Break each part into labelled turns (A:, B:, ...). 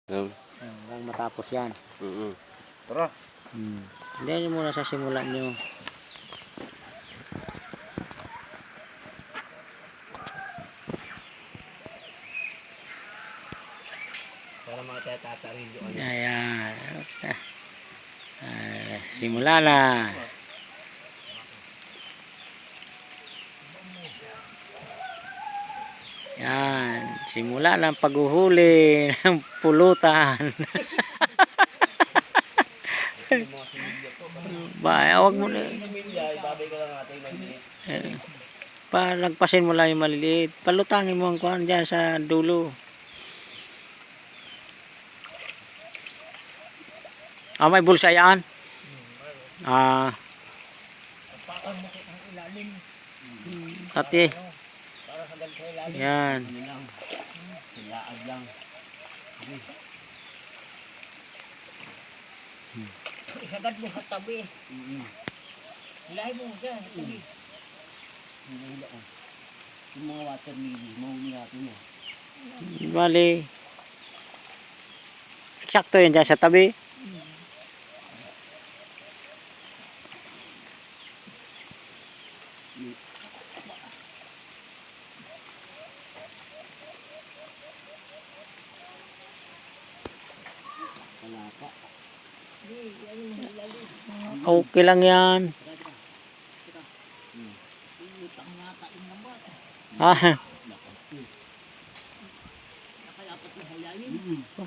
A: Yan.
B: Hanggang matapos yan.
A: Tara.
B: Hindi nyo muna sa simulan nyo.
A: Para mga tatarilyo.
B: Ayan. Simula na. Yan. Simula na ang paghuhuli ng pulutan. Ba, wag mo na. Palagpasin mo lang yung maliliit. Palutangin mo ang kuhan dyan sa dulo. May bulsa yan? Kati. Yan.
A: Silaag lang.
C: Isagad mo sa tabi. Hilahin mo dyan. Tabi.
A: Yung mga water lily, mahuli natin mo.
B: Bali. Eksakto yun dyan sa tabi. Okay lang yan.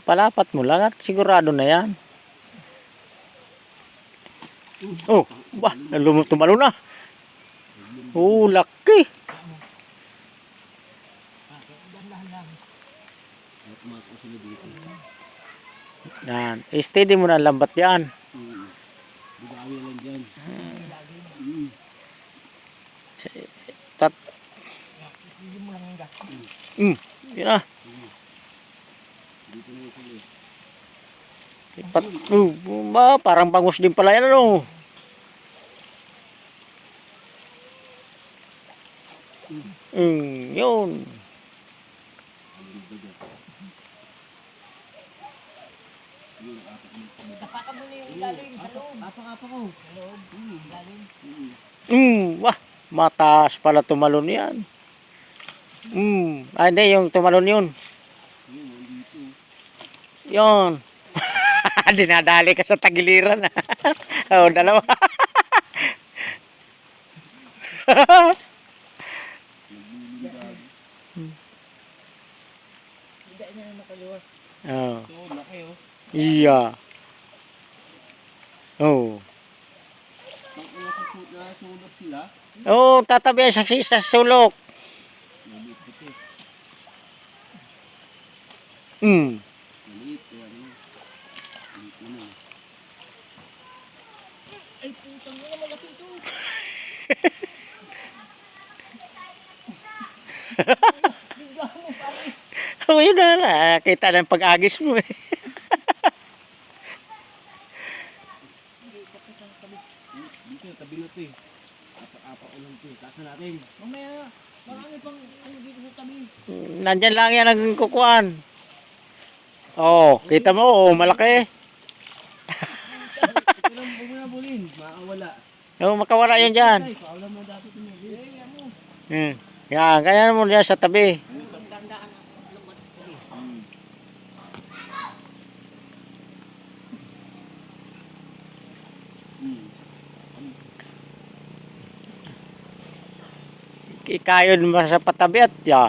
B: Palapat mo lang at sigurado na yan. Oh, ba, tumalo na. Oh, laki. Yan, steady mo na ang lambat yan.
A: Bigawi lang dyan.
B: Tat. Yun na. Ipat, ba, parang bangus din pala yan, ano? Yun.
C: Tapakan mo na yung ilalim sa loob.
A: Apa ko.
C: Sa loob. Ilalim.
B: Wah, mataas pala tumalon yan. Hindi, yung tumalon yun. Yun. Dinadali ka sa tagiliran. Oh, dalawa.
C: Hindi na makaliwas.
B: Oh.
A: So, laki oh.
B: Iya. Oh.
A: Nasulog sila.
B: Oh, tatabi sa sulok.
A: Maliit.
C: Ay, putang mo na malaki ito.
B: Oh, yun na. Kita ng pag-agis mo eh.
A: Dito, tabi na ito eh. Apa ulang ito eh. Taas na natin.
C: Mamaya, marami pang ano dito sa tabi.
B: Nandyan lang yan ang kukuhan. Oh, kita mo, oh, malaki.
A: Ito lang, huwag mo na bulin. Makawala.
B: Oh, makawala yun dyan.
A: Ay, paulam na dapat ito niya.
B: Yan, kaya mo dyan sa tabi.
C: Tandaan ang lumot.
B: Ikayod mo sa patabi at ya.